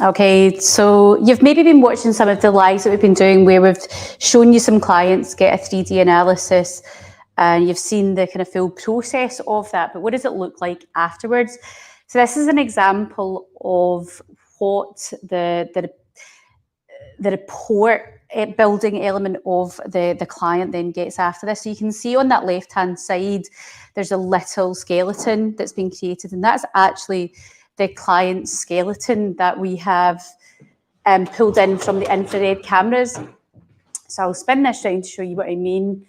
Okay, so you've maybe been watching some of the lives that we've been doing where we've shown you some clients get a 3D analysis and you've seen the kind of full process of that, but what does it look like afterwards? So this is an example of what the report building element of the client then gets after this. So you can see on that left-hand side, there's a little skeleton that's been created, and that's actually the client's skeleton that we have pulled in from the infrared cameras. So I'll spin this round to show you what I mean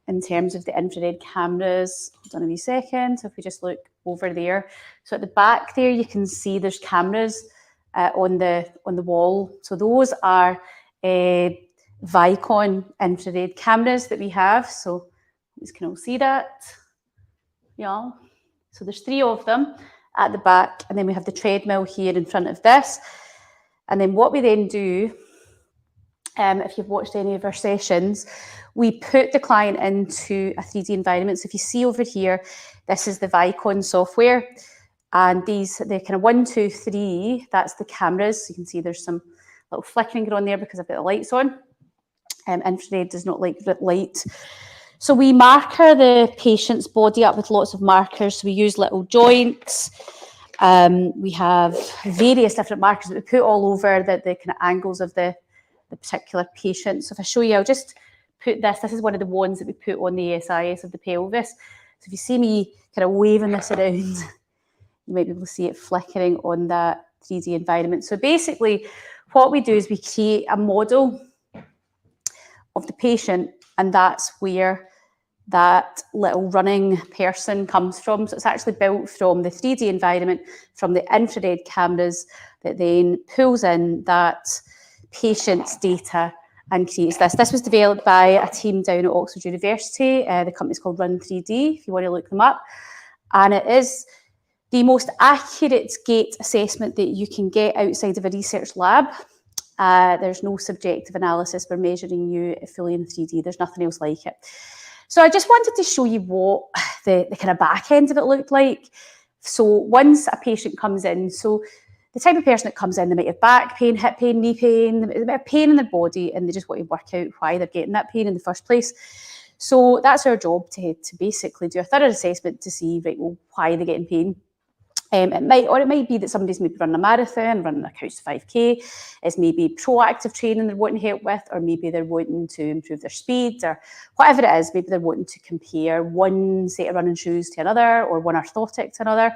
in terms of the infrared cameras. Hold on a wee second. So if we just look over there. So at the back there, you can see there's cameras on the wall. So those are Vicon infrared cameras that we have. So you can all see that. Yeah. So there's 3 of them at the back, and then we have the treadmill here in front of this. And then what we then do, if you've watched any of our sessions, we put the client into a 3D environment. So if you see over here, this is the Vicon software. And these, the kind of 1, 2, 3, that's the cameras. You can see there's some little flickering going on there because I've got the lights on. Infrared does not like light. So we marker the patient's body up with lots of markers. So we use little joints. We have various different markers that we put all over the kind of angles of the particular patient. So if I show you, I'll just put this. This is one of the ones that we put on the SIS of the pelvis. So if you see me kind of waving this around, you might be able to see it flickering on that 3D environment. So basically, what we do is we create a model of the patient, and that's where that little running person comes from. So it's actually built from the 3D environment, from the infrared cameras, that then pulls in that patient's data and creates this. This was developed by a team down at Oxford University. The company's called Run3D, if you want to look them up. And it is the most accurate gait assessment that you can get outside of a research lab. There's no subjective analysis. We're measuring you fully in 3D. There's nothing else like it. So I just wanted to show you what the kind of back end of it looked like. So once a patient comes in, so the type of person that comes in, they might have back pain, hip pain, knee pain, a bit of pain in their body, and they just want to work out why they're getting that pain in the first place. So that's our job, to basically do a thorough assessment to see, right, well, why are they getting pain? It might be that somebody's maybe running a marathon, running a couch to 5K. It's maybe proactive training they're wanting help with, or maybe they're wanting to improve their speed, or whatever it is. Maybe they're wanting to compare one set of running shoes to another, or one orthotic to another.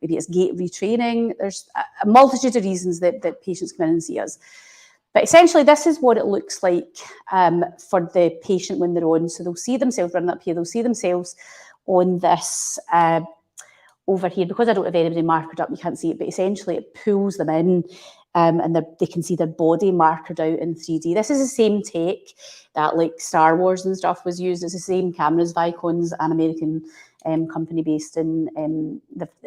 Maybe it's gait retraining. There's a multitude of reasons that patients come in and see us. But essentially, this is what it looks like for the patient when they're on. So they'll see themselves running up here. They'll see themselves on this over here. Because I don't have anybody markered up, you can't see it, but essentially it pulls them in and they can see their body markered out in 3D. This is the same tech that like Star Wars and stuff was used. It's the same cameras. Vicon's an American company based in,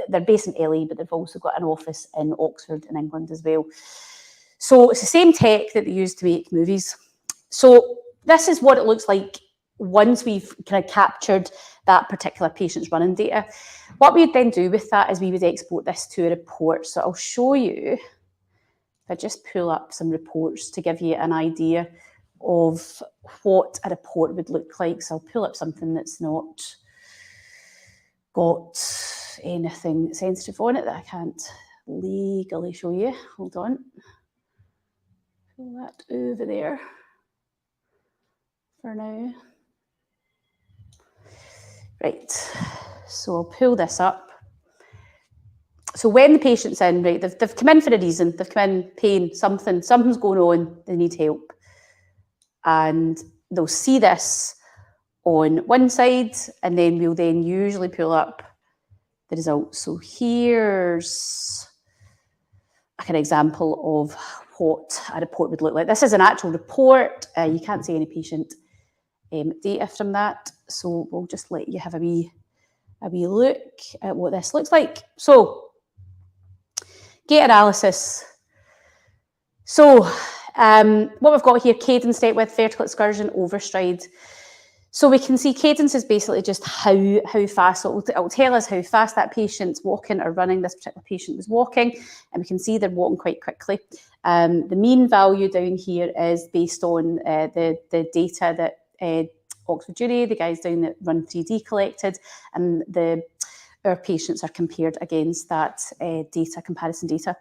they're based in LA, but they've also got an office in Oxford in England as well. So it's the same tech that they use to make movies. So this is what it looks like once we've kind of captured that particular patient's running data. What we'd then do with that is we would export this to a report. So I'll show you, if I just pull up some reports to give you an idea of what a report would look like. So I'll pull up something that's not got anything sensitive on it that I can't legally show you. Hold on. Pull that over there for now. Right, so I'll pull this up. So when the patient's in, right, they've come in for a reason. They've come in, pain, something's going on, they need help. And they'll see this on one side, and then we'll then usually pull up the results. So here's a kind of example of what a report would look like. This is an actual report. You can't see any patient data from that. So we'll just let you have a wee look at what this looks like. So gait analysis. So what we've got here, cadence, step width, vertical excursion, overstride. So we can see cadence is basically just how fast, it'll tell us how fast that patient's walking or running. This particular patient was walking, and we can see they're walking quite quickly. The mean value down here is based on the data that Oxford Jury, the guys down at Run 3D collected, and our patients are compared against that comparison data.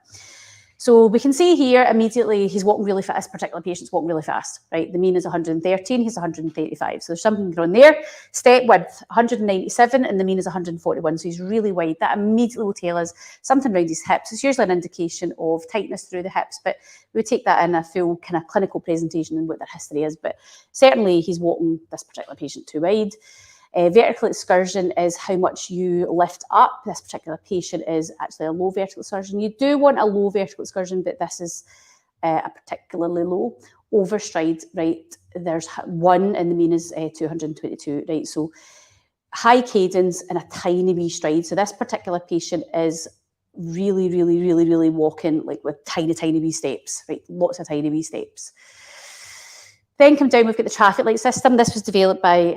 So we can see here immediately he's walking really fast. This particular patient's walking really fast, right? The mean is 113, he's 135. So there's something going on there. Step width, 197, and the mean is 141. So he's really wide. That immediately will tell us something around his hips. It's usually an indication of tightness through the hips, but we take that in a full kind of clinical presentation and what their history is. But certainly he's walking this particular patient too wide. Vertical excursion is how much you lift up. This particular patient is actually a low vertical excursion. You do want a low vertical excursion, but this is a particularly low. Overstride, right, there's 1 and the mean is 222, right? So high cadence and a tiny wee stride. So this particular patient is really walking like with tiny wee steps, right? Lots of tiny wee steps. Then come down, we've got the traffic light system. This was developed by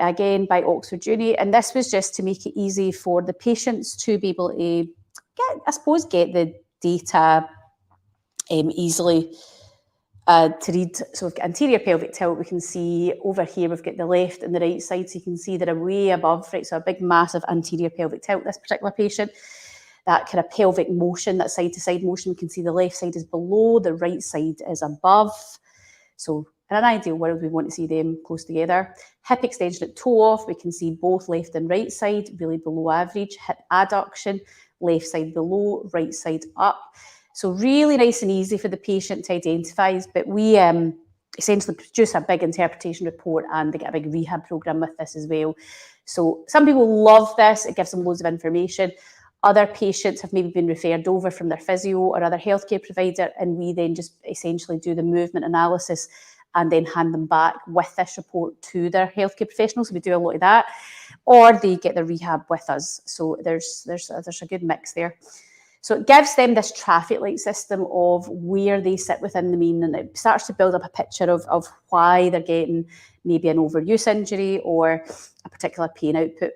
Oxford Jury, and this was just to make it easy for the patients to be able to get the data easily to read. So we've got anterior pelvic tilt. We can see over here, we've got the left and the right side. So you can see they're way above, right? So a big, massive anterior pelvic tilt, this particular patient. That kind of pelvic motion, that side to side motion, we can see the left side is below, the right side is above. So in an ideal world, we want to see them close together. Hip extension at toe off, we can see both left and right side, really below average. Hip adduction, left side below, right side up. So really nice and easy for the patient to identify. But we essentially produce a big interpretation report, and they get a big rehab program with this as well. So some people love this. It gives them loads of information. Other patients have maybe been referred over from their physio or other healthcare provider, and we then just essentially do the movement analysis and then hand them back with this report to their healthcare professionals. So we do a lot of that, or they get the rehab with us. So there's a good mix there. So it gives them this traffic light system of where they sit within the mean, and it starts to build up a picture of why they're getting maybe an overuse injury or a particular pain output.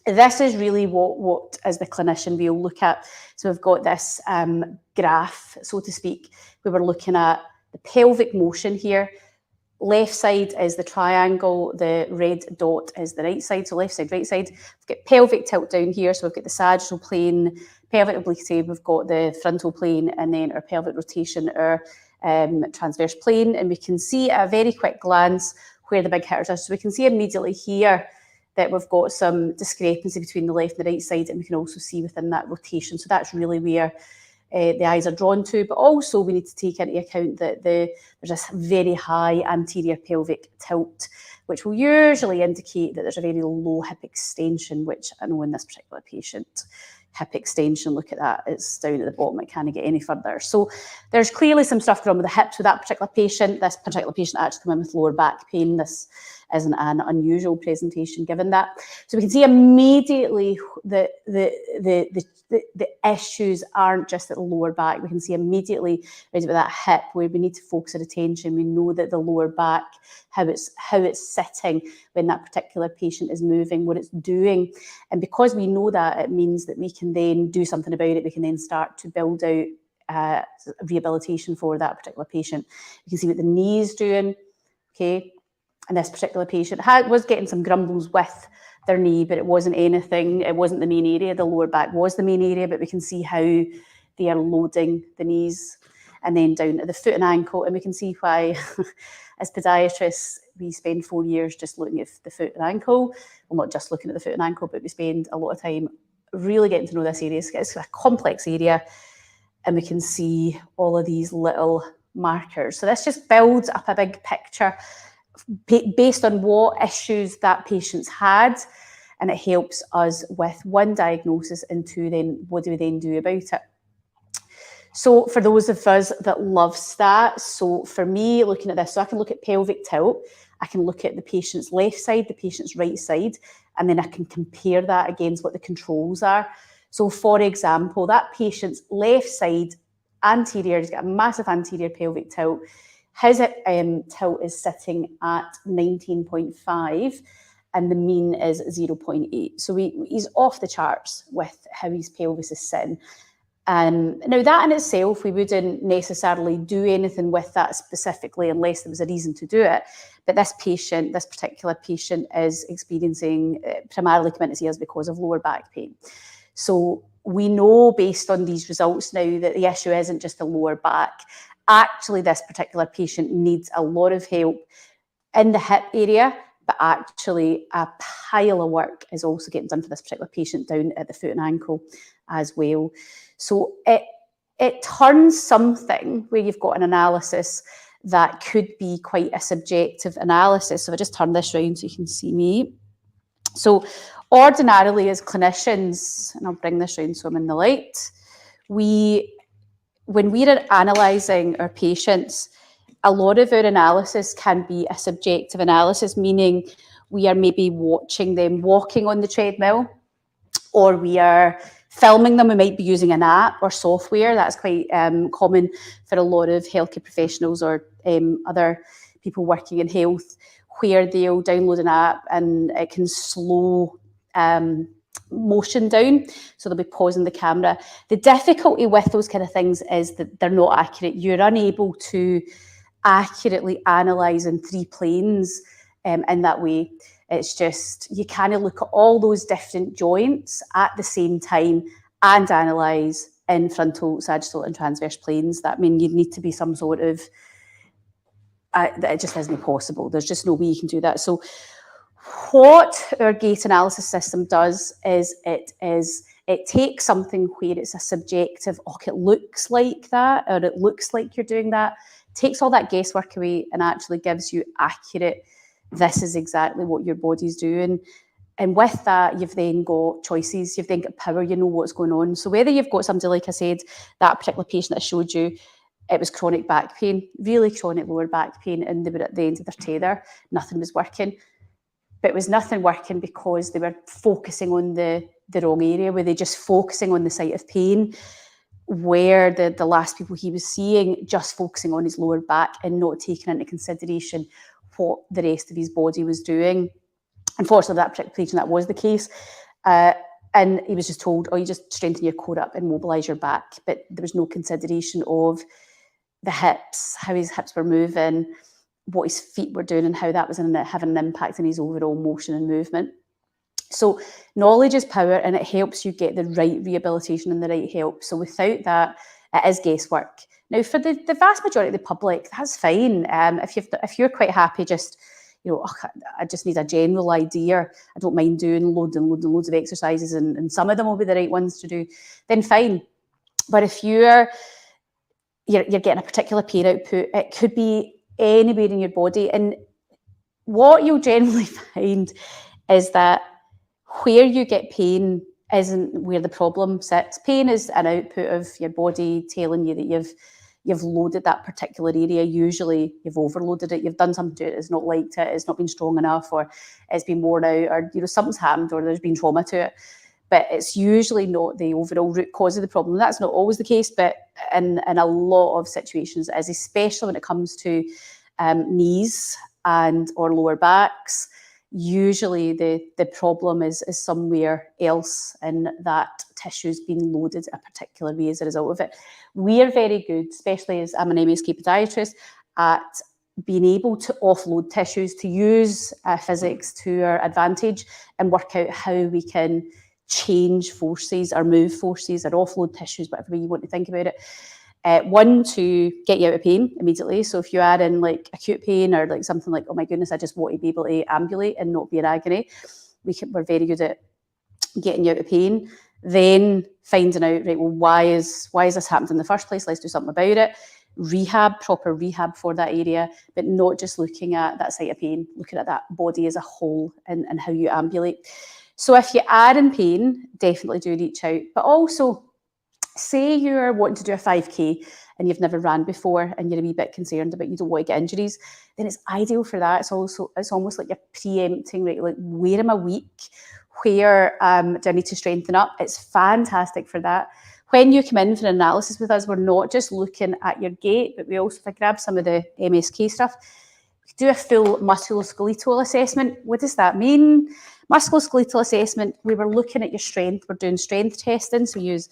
This is really what as the clinician we'll look at. So we've got this graph, so to speak, where we're looking at the pelvic motion here. Left side is the triangle, the red dot is the right side, so left side, right side. We've got pelvic tilt down here, so we've got the sagittal plane, pelvic obliquity, we've got the frontal plane, and then our pelvic rotation, our transverse plane, and we can see at a very quick glance where the big hitters are. So we can see immediately here that we've got some discrepancy between the left and the right side, and we can also see within that rotation. So that's really where the eyes are drawn to, but also we need to take into account that there's this very high anterior pelvic tilt, which will usually indicate that there's a very low hip extension, which I know in this particular patient, hip extension, look at that, it's down at the bottom, it can't get any further. So there's clearly some stuff going on with the hips with that particular patient. This particular patient actually came in with lower back pain. This isn't an unusual presentation given that. So we can see immediately the issues aren't just at the lower back. We can see immediately right about that hip where we need to focus our attention. We know that the lower back, how it's sitting when that particular patient is moving, what it's doing. And because we know that, it means that we can then do something about it. We can then start to build out rehabilitation for that particular patient. You can see what the knee is doing, okay? And this particular patient was getting some grumbles with their knee, but it wasn't anything, it wasn't the main area. The lower back was the main area, but we can see how they are loading the knees and then down to the foot and ankle. And we can see why, as podiatrists, we spend 4 years just looking at the foot and ankle. Well, not just looking at the foot and ankle, but we spend a lot of time really getting to know this area. It's a complex area, and we can see all of these little markers. So this just builds up a big picture based on what issues that patient's had, and it helps us with one, diagnosis, and two, then what do we then do about it. So for those of us that love stats, so for me, looking at this, so I can look at pelvic tilt, I can look at the patient's left side, the patient's right side, and then I can compare that against what the controls are. So for example, that patient's left side anterior, he's got a massive anterior pelvic tilt. His tilt is sitting at 19.5, and the mean is 0.8. So he's off the charts with how his pelvis is sitting. Now that in itself, we wouldn't necessarily do anything with that specifically unless there was a reason to do it. But this particular patient is experiencing primarily committed ears because of lower back pain. So we know based on these results now that the issue isn't just the lower back. Actually, this particular patient needs a lot of help in the hip area, but actually a pile of work is also getting done for this particular patient down at the foot and ankle as well. So it turns something where you've got an analysis that could be quite a subjective analysis. So if I just turn this around so you can see me. So ordinarily as clinicians, and I'll bring this around so I'm in the light, when we're analysing our patients, a lot of our analysis can be a subjective analysis, meaning we are maybe watching them walking on the treadmill, or we are filming them. We might be using an app or software. That's quite common for a lot of healthcare professionals or other people working in health, where they'll download an app and it can slow motion down, so they'll be pausing the camera. The difficulty with those kind of things is that they're not accurate. You're unable to accurately analyse in 3 planes in that way. It's just, you kind of look at all those different joints at the same time and analyse in frontal, sagittal and transverse planes. That means you'd need to be some sort of, it just isn't possible. There's just no way you can do that. So what our gait analysis system does is it takes something where it's a subjective, it looks like that, or it looks like you're doing that, takes all that guesswork away and actually gives you accurate, this is exactly what your body's doing. And with that, you've then got choices, you've then got power, you know what's going on. So whether you've got somebody, like I said, that particular patient that I showed you, it was chronic back pain, really chronic lower back pain, and they were at the end of their tether, nothing was working. But it was nothing working because they were focusing on the wrong area, where they're just focusing on the site of pain, where the last people he was seeing just focusing on his lower back and not taking into consideration what the rest of his body was doing. Unfortunately, that particular patient, that was the case. And he was just told, you just strengthen your core up and mobilise your back. But there was no consideration of the hips, how his hips were moving, what his feet were doing, and how that was having an impact on his overall motion and movement. So knowledge is power, and it helps you get the right rehabilitation and the right help. So without that, it is guesswork. Now, for the vast majority of the public, that's fine. If you're quite happy, just, I just need a general idea, I don't mind doing loads and loads and loads of exercises, and some of them will be the right ones to do, then fine. But if you're getting a particular pain output, it could be anywhere in your body. And what you'll generally find is that where you get pain isn't where the problem sits. Pain is an output of your body telling you that you've loaded that particular area. Usually you've overloaded it, you've done something to it, it's not liked it, it's not been strong enough, or it's been worn out, or something's happened, or there's been trauma to it. But it's usually not the overall root cause of the problem. That's not always the case, but in a lot of situations it is, especially when it comes to knees and or lower backs. Usually the problem is somewhere else, and that tissue's been loaded a particular way as a result of it. We are very good, especially as I'm an MSK podiatrist, at being able to offload tissues, to use physics to our advantage and work out how we can change forces or move forces or offload tissues, whatever way you want to think about it. One, to get you out of pain immediately. So if you add in like acute pain or like something like, oh my goodness, I just want to be able to ambulate and not be in agony, we're very good at getting you out of pain. Then finding out, right, well, why is this happened in the first place? Let's do something about it. Rehab, proper rehab for that area, but not just looking at that site of pain, looking at that body as a whole and how you ambulate. So if you are in pain, definitely do reach out. But also, say you're wanting to do a 5K and you've never ran before and you're a wee bit concerned about, you don't want to get injuries, then it's ideal for that. It's almost like you're preempting, right? Like, where am I weak? Where do I need to strengthen up? It's fantastic for that. When you come in for an analysis with us, we're not just looking at your gait, but we also, if I grab some of the MSK stuff, do a full musculoskeletal assessment. What does that mean? Musculoskeletal assessment, we were looking at your strength. We're doing strength testing, so we use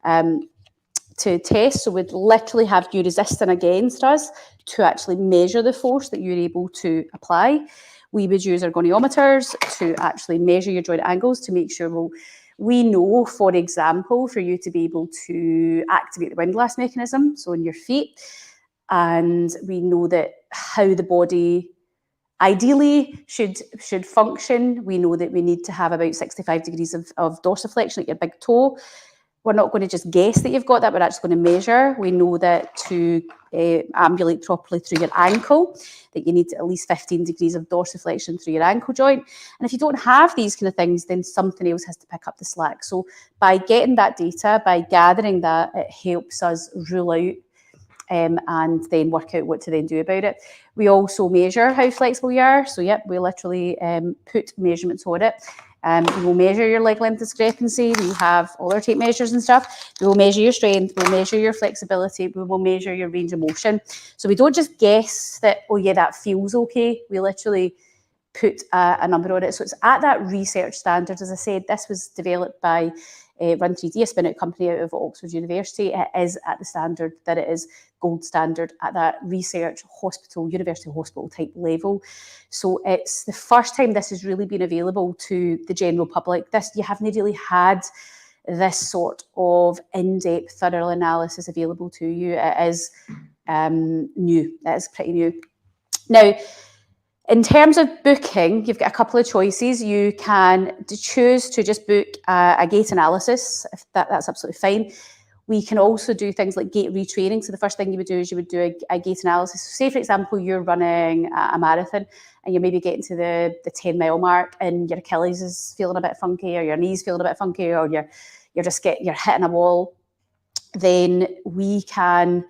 to test. So we'd literally have you resisting against us to actually measure the force that you're able to apply. We would use our goniometers to actually measure your joint angles to make sure we know, for example, for you to be able to activate the windlass mechanism, so in your feet, and we know that how the body ideally should function. We know that we need to have about 65 degrees of dorsiflexion at your big toe. We're not going to just guess that you've got that, we're actually going to measure. We know that to ambulate properly through your ankle, that you need at least 15 degrees of dorsiflexion through your ankle joint. And if you don't have these kind of things, then something else has to pick up the slack. So by getting that data, by gathering that, it helps us rule out and then work out what to then do about it. We also measure how flexible you are. So yep, we literally put measurements on it. We will measure your leg length discrepancy. We have all our tape measures and stuff. We will measure your strength. We'll measure your flexibility. We will measure your range of motion. So we don't just guess that, oh yeah, that feels okay. We literally put a number on it. So it's at that research standard. As I said, this was developed by Run3D, a spin-out company out of Oxford University. It is at the standard that it is gold standard at that research hospital, university hospital type level. So it's the first time this has really been available to the general public. You haven't really had this sort of in-depth, thorough analysis available to you. It is new. It is pretty new. Now, in terms of booking, you've got a couple of choices. You can choose to just book a gait analysis, if that's absolutely fine. We can also do things like gait retraining. So the first thing you would do is you would do a gait analysis. So say, for example, you're running a marathon and you're maybe getting to the 10-mile mark and your Achilles is feeling a bit funky, or your knee's feeling a bit funky, or you're hitting a wall. Then we can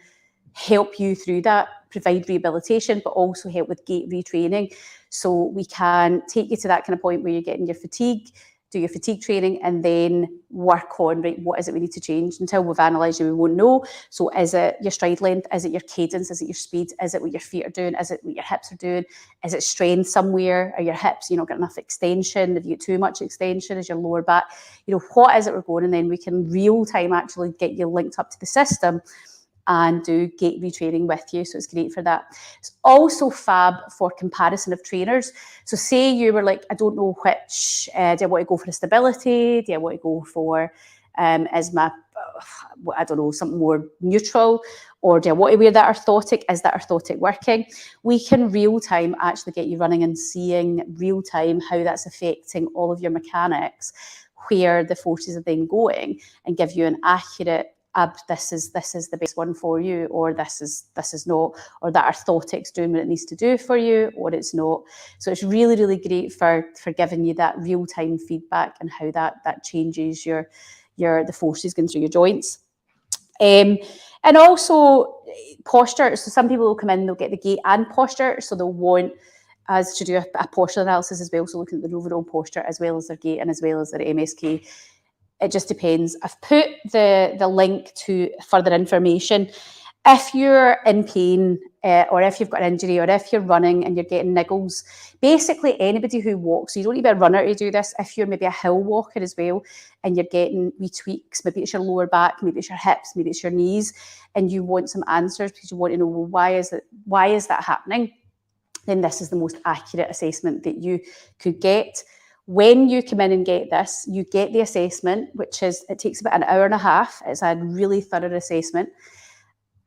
help you through that, provide rehabilitation, but also help with gait retraining. So we can take you to that kind of point where you're getting your fatigue, do your fatigue training, and then work on, right, what is it we need to change? Until we've analysed you, we won't know. So is it your stride length? Is it your cadence? Is it your speed? Is it what your feet are doing? Is it what your hips are doing? Is it strength somewhere? Are your hips, not getting enough extension? Have you got too much extension? Is your lower back? What is it we're going? And then we can real time actually get you linked up to the system and do gait retraining with you. So it's great for that. It's also fab for comparison of trainers. So say you were like, I don't know which, do I want to go for a stability? Do I want to go for, something more neutral? Or do I want to wear that orthotic? Is that orthotic working? We can real time actually get you running and seeing real time how that's affecting all of your mechanics, where the forces are then going, and give you an accurate this is the best one for you, or this is not, or that orthotic's doing what it needs to do for you, or it's not. So it's really, really great for giving you that real-time feedback and how that changes the forces going through your joints. And also posture. So some people will come in, they'll get the gait and posture, so they'll want us to do a posture analysis as well, so looking at their overall posture as well as their gait and as well as their MSK. It just depends. I've put the link to further information. If you're in pain, or if you've got an injury, or if you're running and you're getting niggles, basically anybody who walks, so you don't need to be a runner to do this. If you're maybe a hill walker as well, and you're getting wee tweaks, maybe it's your lower back, maybe it's your hips, maybe it's your knees, and you want some answers because you want to know, well, why is that happening? Then this is the most accurate assessment that you could get. When you come in and get this, you get the assessment, it takes about an hour and a half. It's a really thorough assessment.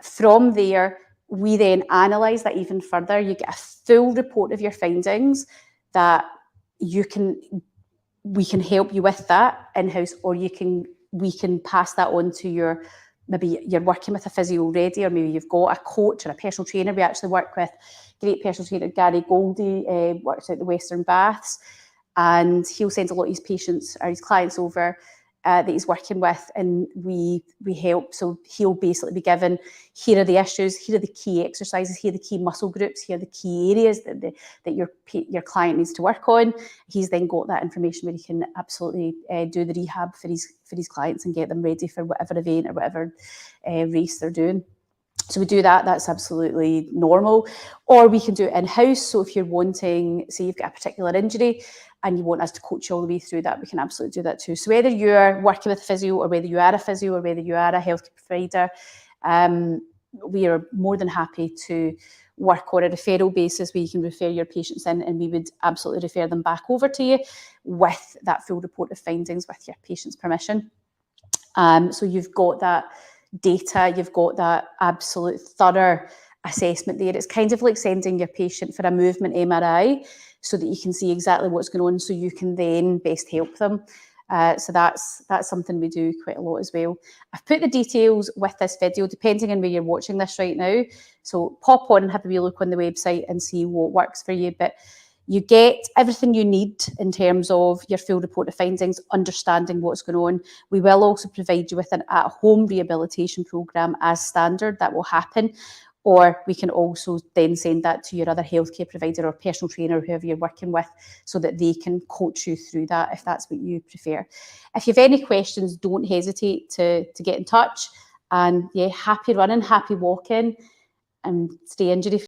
From there, we then analyse that even further. You get a full report of your findings that we can help you with that in-house, or we can pass that on to maybe you're working with a physio already, or maybe you've got a coach or a personal trainer. We actually work with great personal trainer Gary Goldie, works out the Western Baths. And he'll send a lot of his patients or his clients over that he's working with, and we help. So he'll basically be given, here are the issues, here are the key exercises, here are the key muscle groups, here are the key areas that your client needs to work on. He's then got that information where he can absolutely do the rehab for his clients and get them ready for whatever event or whatever race they're doing. So we do that, that's absolutely normal. Or we can do it in-house. So if you're wanting, say you've got a particular injury and you want us to coach you all the way through that, we can absolutely do that too. So whether you're working with a physio or whether you are a physio or whether you are a healthcare provider, we are more than happy to work on a referral basis where you can refer your patients in, and we would absolutely refer them back over to you with that full report of findings with your patient's permission. So you've got that data, you've got that absolute thorough assessment there. It's kind of like sending your patient for a movement MRI so that you can see exactly what's going on, so you can then best help them. So that's something we do quite a lot as well. I've put the details with this video, depending on where you're watching this right now. So pop on and have a wee look on the website and see what works for you. But you get everything you need in terms of your full report of findings, understanding what's going on. We will also provide you with an at-home rehabilitation programme as standard that will happen. Or we can also then send that to your other healthcare provider or personal trainer, whoever you're working with, so that they can coach you through that if that's what you prefer. If you have any questions, don't hesitate to get in touch. And yeah, happy running, happy walking, and stay injury free.